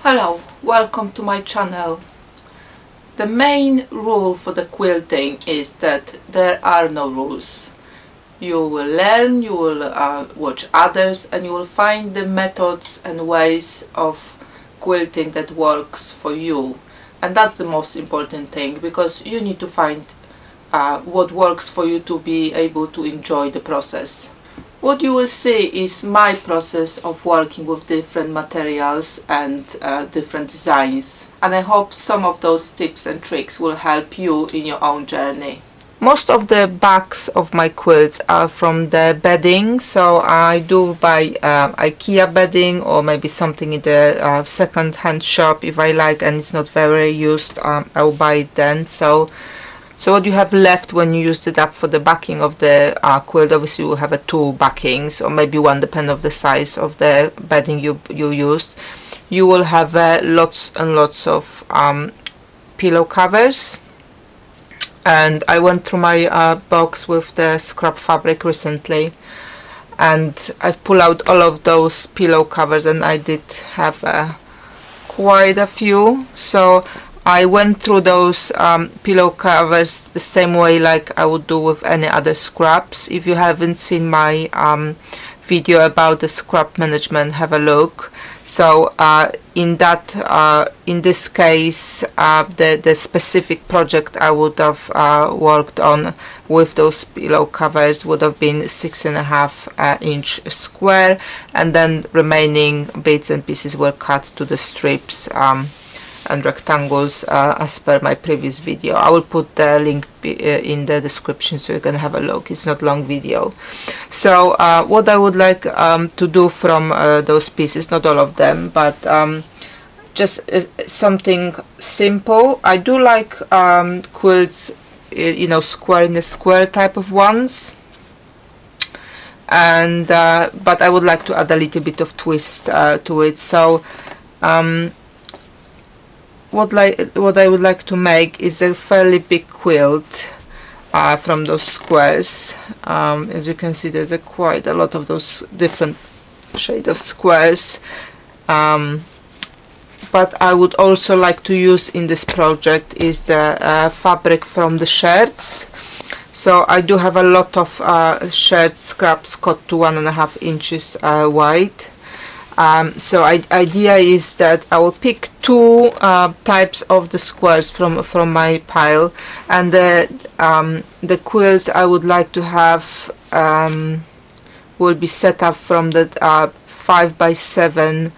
Hello, welcome to my channel. The main rule for the quilting is that there are no rules. You will learn, you will watch others, and you will find the methods and ways of quilting that works for you. And that's the most important thing, because you need to find what works for you to be able to enjoy the process. What you will see is my process of working with different materials and different designs, and I hope some of those tips and tricks will help you in your own journey. Most of the backs of my quilts are from the bedding, so I do buy IKEA bedding or maybe something in the second-hand shop if I like and it's not very used. I'll buy it then. So what you have left when you used it up for the backing of the quilt, obviously you will have two backings, or maybe one depending on the size of the bedding you used. You will have lots and lots of pillow covers. And I went through my box with the scrap fabric recently, and I've pulled out all of those pillow covers, and I did have quite a few. So I went through those pillow covers the same way like I would do with any other scraps. If you haven't seen my video about the scrap management, have a look. So in this case, the specific project I would have worked on with those pillow covers would have been 6.5 inch square, and then remaining bits and pieces were cut to the strips and rectangles as per my previous video. I will put the link in the description so you can have a look. It's not a long video. So what I would like to do from those pieces, not all of them, but just something simple. I do like quilts, square in a square type of ones, and but I would like to add a little bit of twist to it. So what I would like to make is a fairly big quilt from those squares. As you can see, there's quite a lot of those different shade of squares, but I would also like to use in this project is the fabric from the shirts. So I do have a lot of shirt scraps cut to 1.5 inches wide. So idea is that I will pick two types of the squares from my pile, and the quilt I would like to have will be set up from the 5 by 7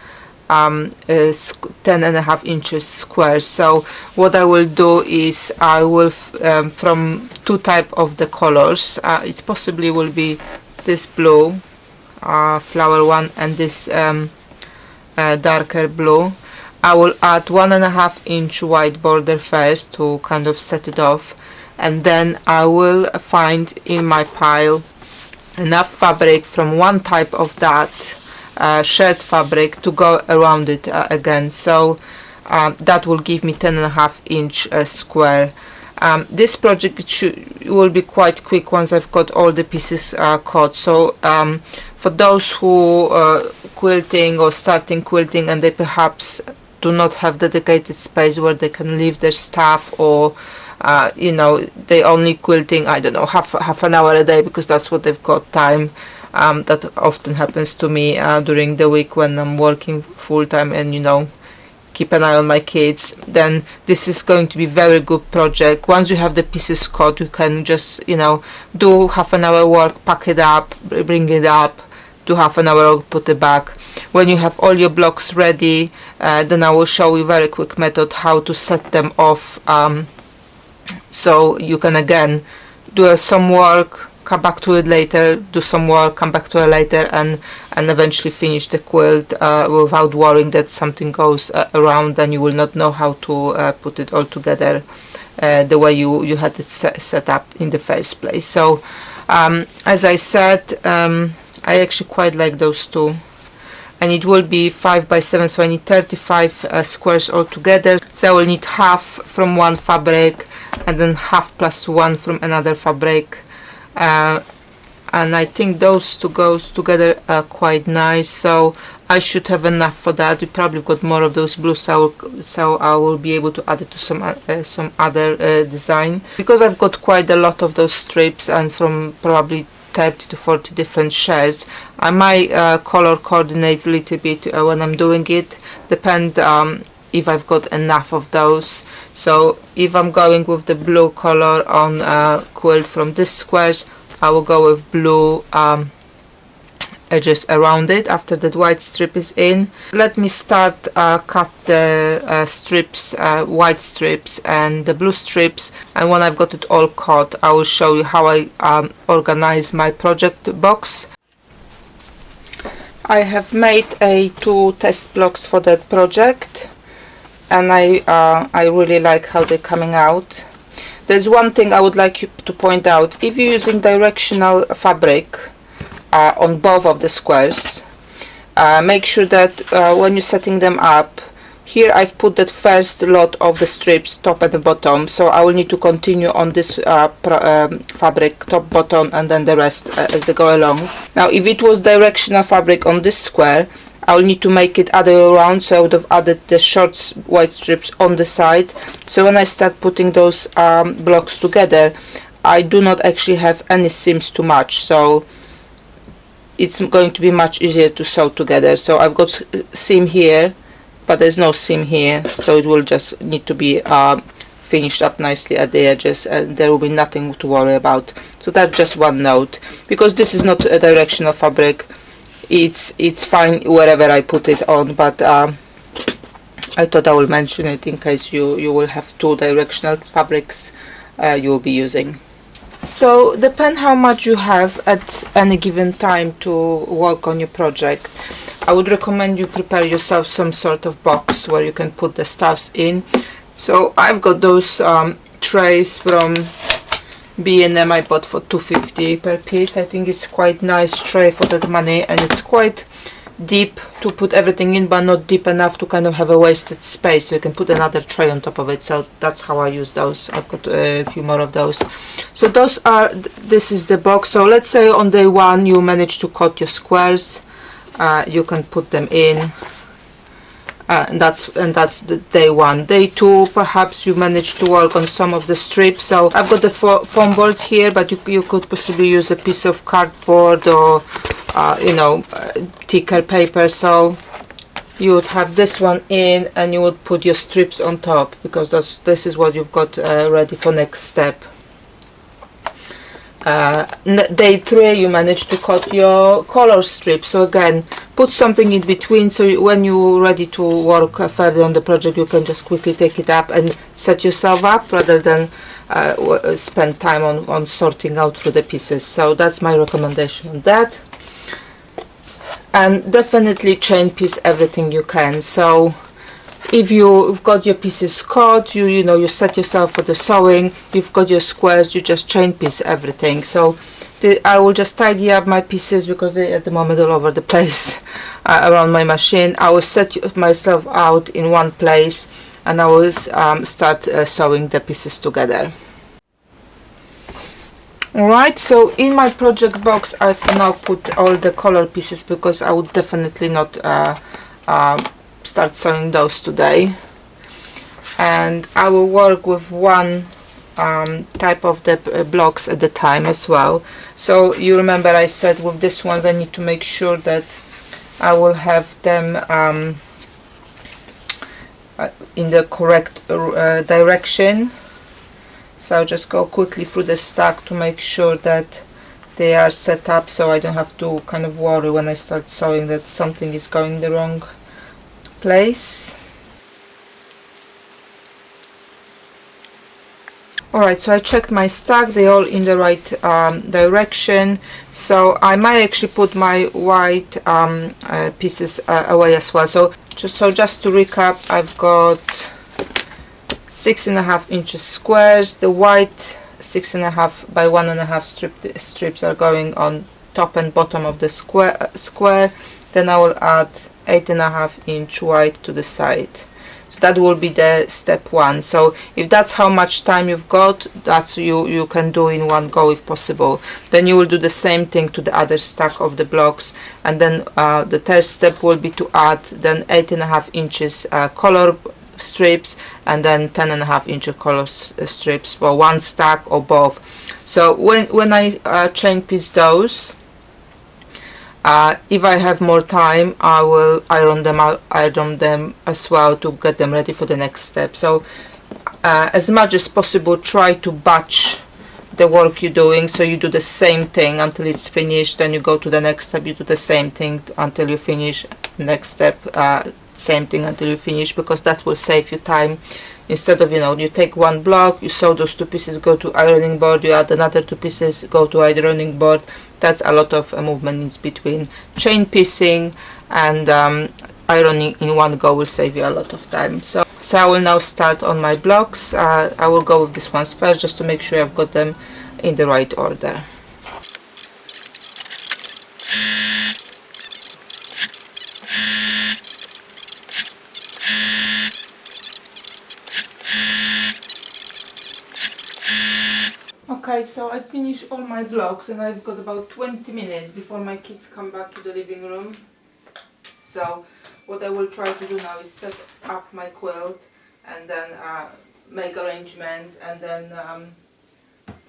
10.5 inches squares. So what I will do is I will from two type of the colors, it possibly will be this blue flower one and this darker blue. I will add 1.5 inch wide border first to kind of set it off, and then I will find in my pile enough fabric from one type of that shirt fabric to go around it again. So that will give me 10.5 inch square. This project will be quite quick once I've got all the pieces cut. So for those who quilting or starting quilting and they perhaps do not have dedicated space where they can leave their stuff, or they only quilting, I don't know, half an hour a day because that's what they've got time. That often happens to me during the week when I'm working full-time and keep an eye on my kids. Then this is going to be very good project. Once you have the pieces cut, you can just do half an hour work, pack it up, bring it up, do half an hour, put it back. When you have all your blocks ready, then I will show you very quick method how to set them off, so you can again do some work, come back to it later, do some work, come back to it later, and eventually finish the quilt without worrying that something goes around and you will not know how to put it all together the way you had it set up in the first place. So as I said, I actually quite like those two, and it will be 5 by 7, so I need 35 squares altogether. So I will need half from one fabric and then half plus one from another fabric, and I think those two goes together quite nice. So I should have enough for that. We probably got more of those blues, so I will be able to add it to some other design. Because I've got quite a lot of those strips, and from probably 30 to 40 different shades, I might color coordinate a little bit when I'm doing it. Depend if I've got enough of those. So if I'm going with the blue color on quilt from this squares, I will go with blue edges around it after that white strip is in. Let me start cut the strips, white strips and the blue strips, and when I've got it all cut, I will show you how I organize my project box. I have made 2 test blocks for that project, and I really like how they're coming out. There's one thing I would like you to point out. If you're using directional fabric on both of the squares, make sure that when you're setting them up, here I've put that first lot of the strips top and the bottom, so I will need to continue on this fabric top, bottom, and then the rest as they go along. Now if it was directional fabric on this square, I will need to make it other way around, so I would have added the short white strips on the side. So when I start putting those blocks together, I do not actually have any seams to match, so it's going to be much easier to sew together. So I've got seam here, but there's no seam here, so it will just need to be finished up nicely at the edges, and there will be nothing to worry about. So that's just one note. Because this is not a directional fabric, it's fine wherever I put it on, but I thought I will mention it in case you will have 2 directional fabrics you will be using. So depend how much you have at any given time to work on your project. I would recommend you prepare yourself some sort of box where you can put the stuffs in. So I've got those trays from B&M I bought for $2.50 per piece. I think it's quite nice tray for that money, and it's quite deep to put everything in, but not deep enough to kind of have a wasted space, so you can put another tray on top of it. So that's how I use those. I've got a few more of those. So this is the box. So let's say on day 1 you manage to cut your squares, you can put them in, and that's the day 1. Day 2, perhaps you manage to work on some of the strips. So I've got the foam board here, but you could possibly use a piece of cardboard or you know, thicker paper. So you would have this one in, and you would put your strips on top, because this is what you've got ready for next step. Day 3 you manage to cut your color strips, so again put something in between, so when you're ready to work further on the project, you can just quickly take it up and set yourself up, rather than spend time on sorting out through the pieces. So that's my recommendation on that. And definitely chain piece everything you can. So if you've got your pieces cut, you know, you set yourself for the sewing, you've got your squares, you just chain piece everything. So I will just tidy up my pieces, because they're at the moment all over the place around my machine. I will set myself out in one place, and I will start sewing the pieces together. Alright, so in my project box I've now put all the color pieces, because I would definitely not start sewing those today, and I will work with one type of the blocks at the time as well. So you remember I said with this ones I need to make sure that I will have them in the correct direction. So I'll just go quickly through the stack to make sure that they are set up, so I don't have to kind of worry when I start sewing that something is going the wrong place. Alright, so I checked my stack, they're all in the right direction. So I might actually put my white pieces away as well. So just to recap, I've got 6.5 inches squares. The white 6.5 by 1.5 strips are going on top and bottom of the square. Then I will add 8.5 inch white to the side. So that will be the step 1. So if that's how much time you've got, that's you can do in one go if possible. Then you will do the same thing to the other stack of the blocks, and then the third step will be to add then 8.5 inches color strips, and then 10.5 inch color strips for one stack or both. So when I chain piece those, if I have more time, I will iron them as well to get them ready for the next step. So as much as possible, try to batch the work you're doing, so you do the same thing until it's finished, then you go to the next step, you do the same thing until you finish, next step, same thing until you finish, because that will save you time. Instead of, you take one block, you sew those 2 pieces, go to ironing board, you add another 2 pieces, go to ironing board. That's a lot of movement in between. Chain piecing and ironing in one go will save you a lot of time. So I will now start on my blocks. I will go with this ones first, just to make sure I've got them in the right order. Okay, so I finished all my blocks, and I've got about 20 minutes before my kids come back to the living room. So what I will try to do now is set up my quilt, and then make arrangement, and then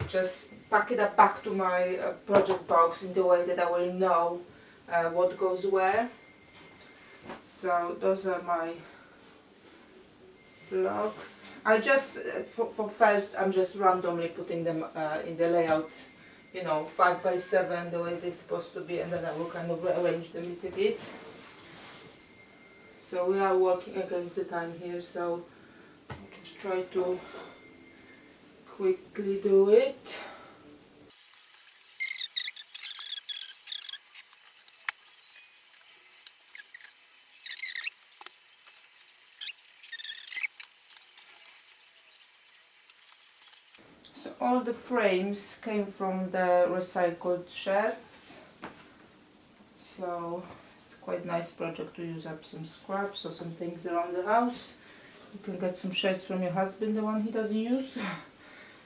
just pack it up back to my project box in the way that I will know what goes where. So those are my blocks. I just, for first, I'm just randomly putting them in the layout, 5 by 7, the way they're supposed to be, and then I will kind of rearrange them a little bit. So we are working against the time here, so I'll just try to quickly do it. So all the frames came from the recycled shirts, so it's quite nice project to use up some scraps or some things around the house. You can get some shirts from your husband, the one he doesn't use,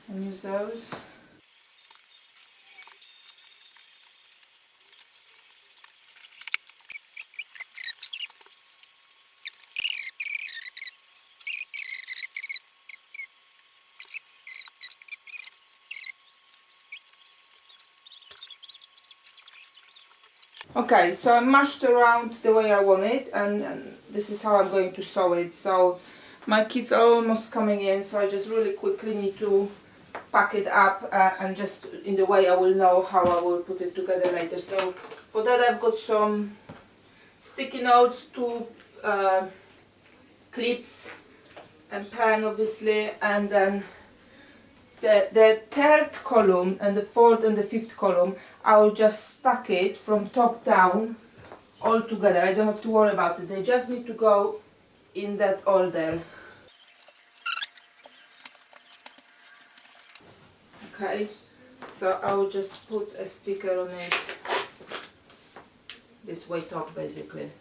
and use those. Okay, so I mashed around the way I want it, and this is how I'm going to sew it. So my kids are almost coming in, so I just really quickly need to pack it up and just in the way I will know how I will put it together later. So for that I've got some sticky notes, 2 clips and pen obviously, and then the third column and the fourth and the fifth column, I will just stack it from top down all together. I don't have to worry about it. They just need to go in that order. Okay, so I will just put a sticker on it, this way top basically.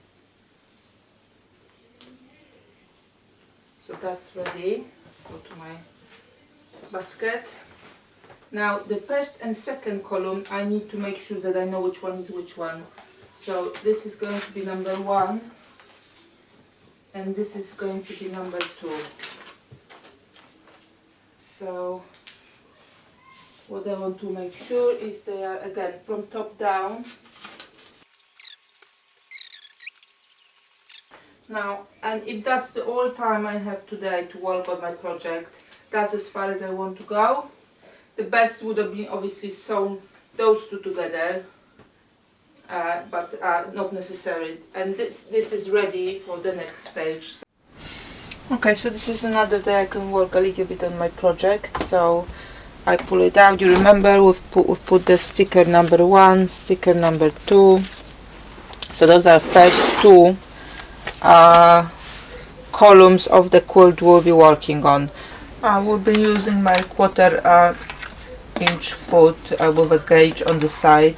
So that's ready. Go to my basket. Now the first and second column, I need to make sure that I know which one is which one. So this is going to be number 1, and this is going to be number 2. So what I want to make sure is they are again from top down. Now, and if that's the all time I have today to work on my project, that's as far as I want to go. The best would have been obviously sewn those 2 together, but not necessary. And this is ready for the next stage. Okay, so this is another day I can work a little bit on my project. So I pull it out. You remember we've put the sticker number 1, sticker number 2. So those are first 2 columns of the quilt we'll be working on. I will be using my 1/4 inch foot with a gauge on the side.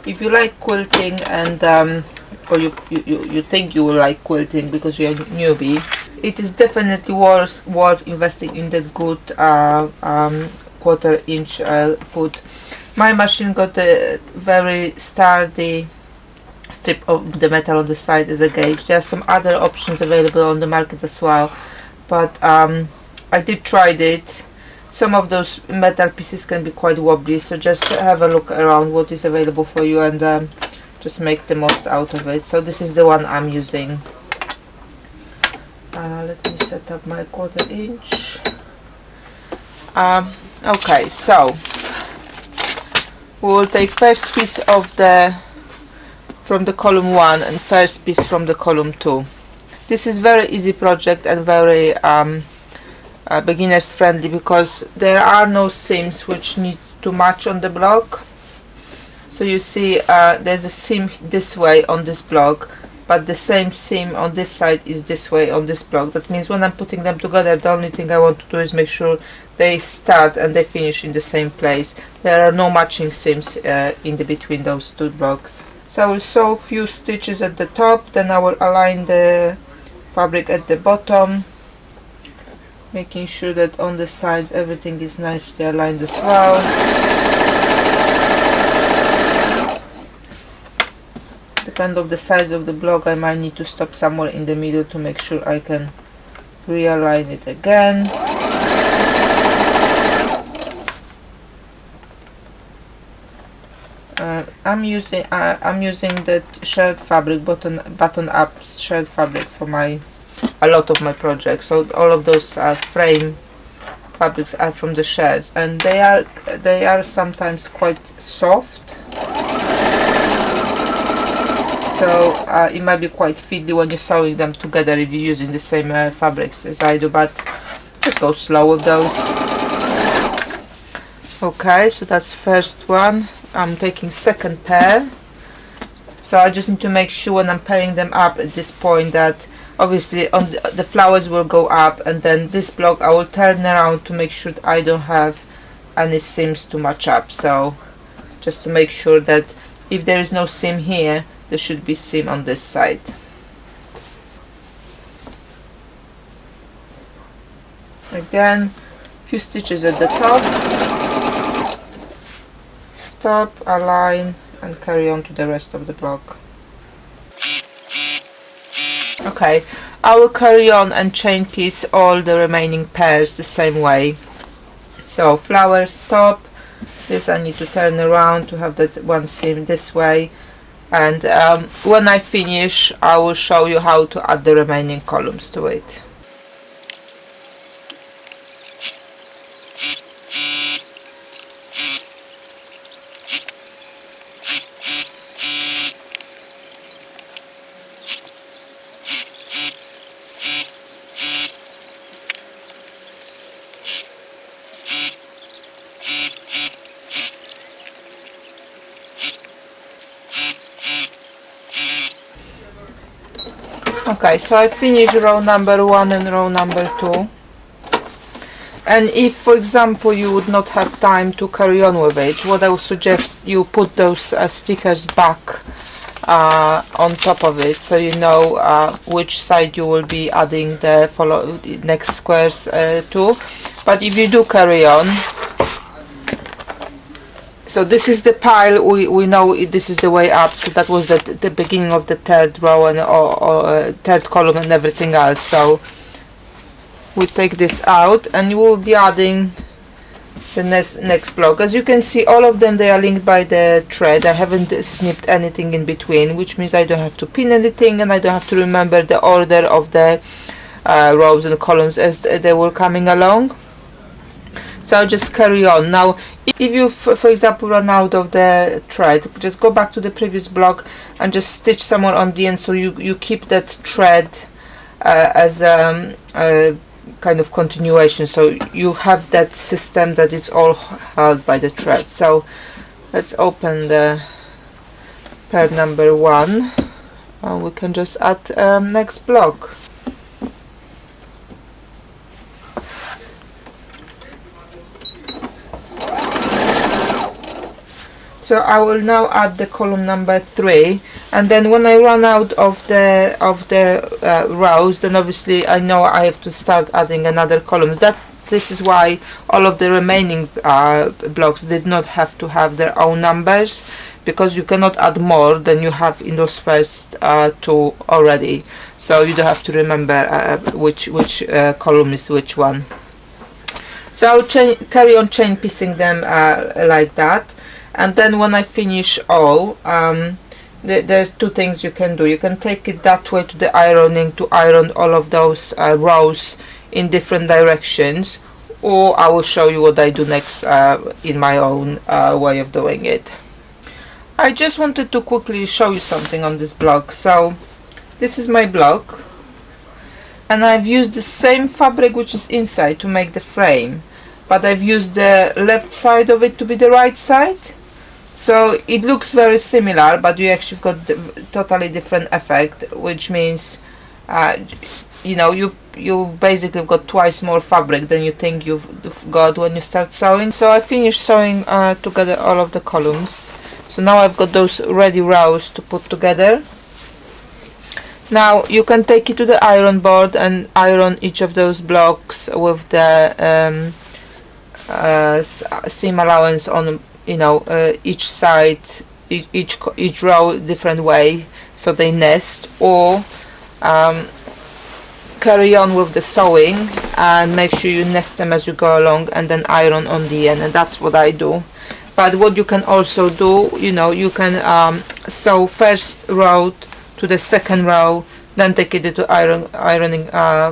If you like quilting and or you think you will like quilting because you're a newbie, it is definitely worth investing in the good 1/4 inch foot. My machine got a very sturdy strip of the metal on the side as a gauge. There are some other options available on the market as well, but I did try it. Some of those metal pieces can be quite wobbly, so just have a look around what is available for you and just make the most out of it. So this is the one I'm using. Let me set up my 1/4 inch. Okay, so we will take first piece of from the column 1 and first piece from the column 2. This is very easy project and very beginners friendly, because there are no seams which need to match on the block. So you see there's a seam this way on this block, but the same seam on this side is this way on this block. That means when I'm putting them together, the only thing I want to do is make sure they start and they finish in the same place. There are no matching seams in between those two blocks. So I will sew a few stitches at the top, then I will align the fabric at the bottom, making sure that on the sides everything is nicely aligned as well. Depending on the size of the block, I might need to stop somewhere in the middle to make sure I can realign it again. I'm using that shared fabric, button up shared fabric for a lot of my projects. So all of those frame fabrics are from the shirts, and they are sometimes quite soft. So it might be quite fiddly when you're sewing them together if you're using the same fabrics as I do, but just go slow with those. Okay, so that's first one. I'm taking second pair. So I just need to make sure when I'm pairing them up at this point that obviously on the flowers will go up, and then this block I will turn around to make sure that I don't have any seams to match up. So just to make sure that if there is no seam here, there should be seam on this side. Again, few stitches at the top, stop, align, and carry on to the rest of the block. Okay, I will carry on and chain piece all the remaining pairs the same way. So flower, stop, this I need to turn around to have that one seam this way, and when I finish I will show you how to add the remaining columns to it. Okay, so I finished row number 1 and row number 2, and if for example you would not have time to carry on with it, what I would suggest you put those stickers back on top of it, so you know which side you will be adding the next squares to. But if you do carry on, so this is the pile, we know this is the way up, so that was the beginning of the third row and or third column and everything else. So we take this out and you will be adding the next block. As you can see, all of them, they are linked by the thread. I haven't snipped anything in between, which means I don't have to pin anything and I don't have to remember the order of the rows and columns as they were coming along. So I'll just carry on. Now if you for example run out of the thread, just go back to the previous block and just stitch somewhere on the end, so you keep that thread as a kind of continuation, so you have that system that it's all held by the thread. So let's open the pair number 1 and we can just add next block. So I will now add the column number 3, and then when I run out of the rows, then obviously I know I have to start adding another columns. This is why all of the remaining blocks did not have to have their own numbers, because you cannot add more than you have in those first 2 already. So you don't have to remember which column is which one. So I'll carry on chain piecing them like that, and then when I finish all, there's 2 things you can do. You can take it that way to the ironing to iron all of those rows in different directions, or I will show you what I do next in my own way of doing it. I just wanted to quickly show you something on this block. So this is my block, and I've used the same fabric which is inside to make the frame, but I've used the left side of it to be the right side, so it looks very similar, but you actually got the totally different effect, which means you know, you basically got twice more fabric than you think you've got when you start sewing. So I finished sewing together all of the columns, so now I've got those ready rows to put together. Now you can take it to the iron board and iron each of those blocks with the seam allowance on, you know, each side, each row different way, so they nest, or carry on with the sewing and make sure you nest them as you go along, and then iron on the end, and that's what I do. But what you can also do, you know, you can sew first row to the second row, then take it to ironing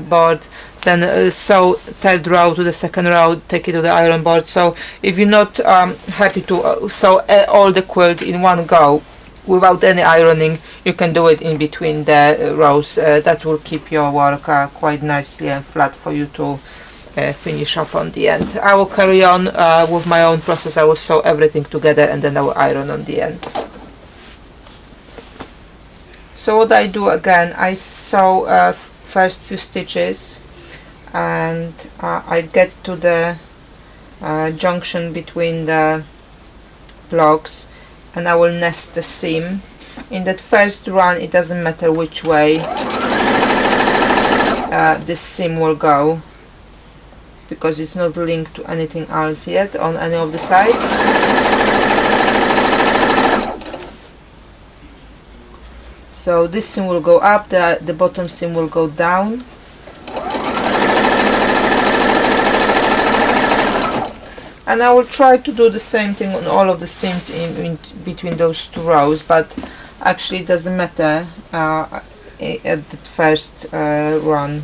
board, then sew third row to the second row, take it to the iron board. So if you're not happy to sew all the quilt in one go without any ironing, you can do it in between the rows. That will keep your work quite nicely and flat for you to finish off on the end. I will carry on with my own process. I will sew everything together and then I will iron on the end. So what I do again, I sew first few stitches, and I get to the junction between the blocks, and I will nest the seam. In that first run, it doesn't matter which way this seam will go, because it's not linked to anything else yet on any of the sides. So this seam will go up, the bottom seam will go down. And I will try to do the same thing on all of the seams in between those 2 rows, but actually it doesn't matter at the first run.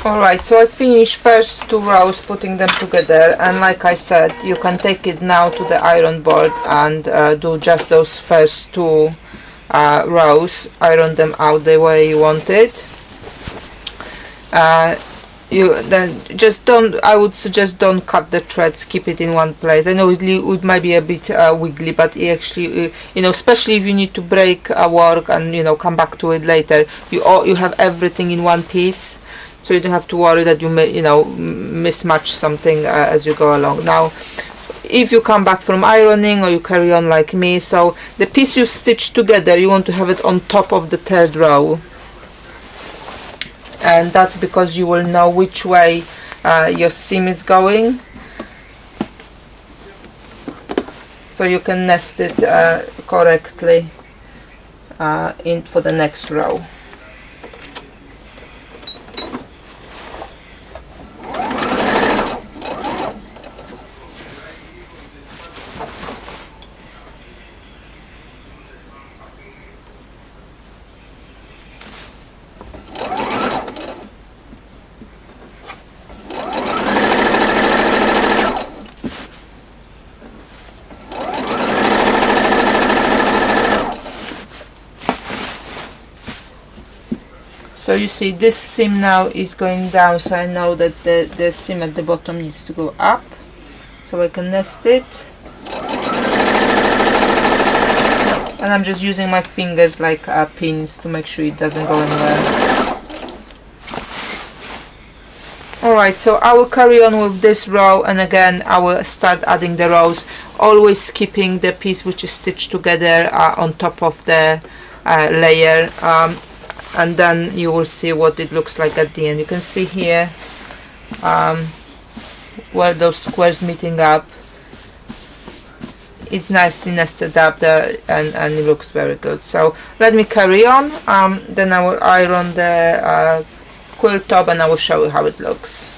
Alright, so I finished first 2 rows putting them together, and like I said, you can take it now to the iron board and do just those first 2 rows, iron them out the way you want it. You then just don't, I would suggest don't cut the threads, keep it in one place. I know it might be a bit wiggly, but it actually, you know, especially if you need to break work and, you know, come back to it later, you have everything in one piece. So you don't have to worry that you may, you know, mismatch something as you go along. Now, if you come back from ironing or you carry on like me, so the piece you've stitched together, you want to have it on top of the third row, and that's because you will know which way your seam is going, so you can nest it correctly in for the next row. So you see this seam now is going down, so I know that the seam at the bottom needs to go up, so I can nest it. and I'm just using my fingers like pins to make sure it doesn't go anywhere. Alright, so I will carry on with this row, and again I will start adding the rows, always keeping the piece which is stitched together on top of the layer, and then you will see what it looks like at the end. You can see here where those squares meeting up. It's nicely nested up there, and it looks very good. So let me carry on, then I will iron the quilt top, and I will show you how it looks.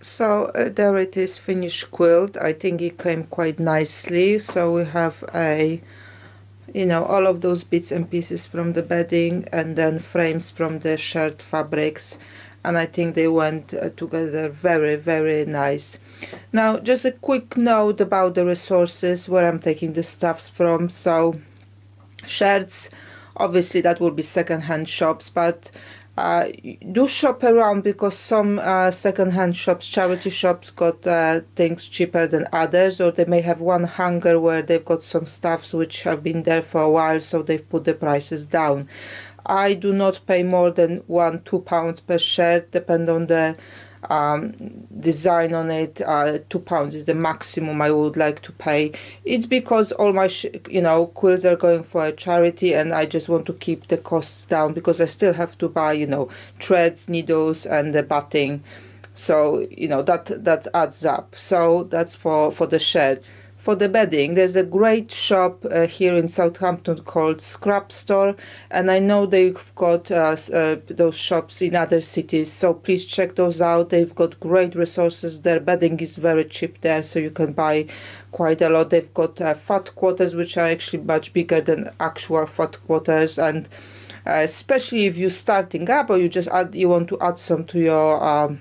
So there it is, finished quilt. I think it came quite nicely. So we have a, you know, all of those bits and pieces from the bedding, and then frames from the shared fabrics, and I think they went together very, very nice. Now just a quick note about the resources where I'm taking the stuffs from. So shirts, obviously that will be second-hand shops, but do shop around, because some second-hand shops, charity shops, got things cheaper than others, or they may have one hanger where they've got some stuffs which have been there for a while, so they've put the prices down. I do not pay more than £1–2 per shirt, depend on the design on it. £2 is the maximum I would like to pay. It's because all my quilts are going for a charity, and I just want to keep the costs down, because I still have to buy, you know, threads, needles, and the batting, so you know that adds up. So that's for the shirts. For the bedding, there's a great shop here in Southampton called Scrap Store, and I know they've got those shops in other cities, so please check those out. They've got great resources there. Bedding is very cheap there, so you can buy quite a lot. They've got fat quarters, which are actually much bigger than actual fat quarters, and especially if you're starting up, or you want to add some to your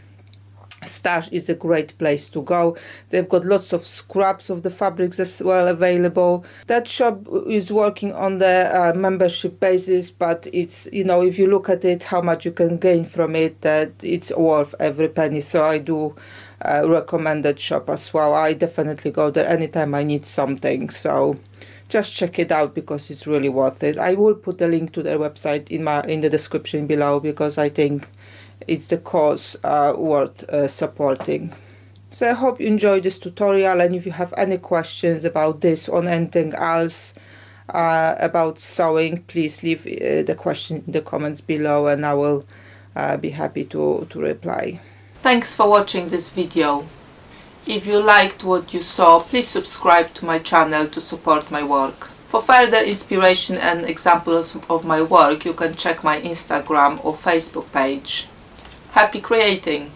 stash, is a great place to go. They've got lots of scraps of the fabrics as well available. That shop is working on the membership basis, but it's, you know, if you look at it, how much you can gain from it, that it's worth every penny. So I do recommend that shop as well. I definitely go there anytime I need something, so just check it out, because it's really worth it. I will put the link to their website in the description below, because I think it's the cause worth supporting. So I hope you enjoyed this tutorial, and if you have any questions about this or anything else about sewing, please leave the question in the comments below, and I will be happy to reply. Thanks for watching this video. If you liked what you saw, please subscribe to my channel to support my work. For further inspiration and examples of my work, you can check my Instagram or Facebook page. Happy creating!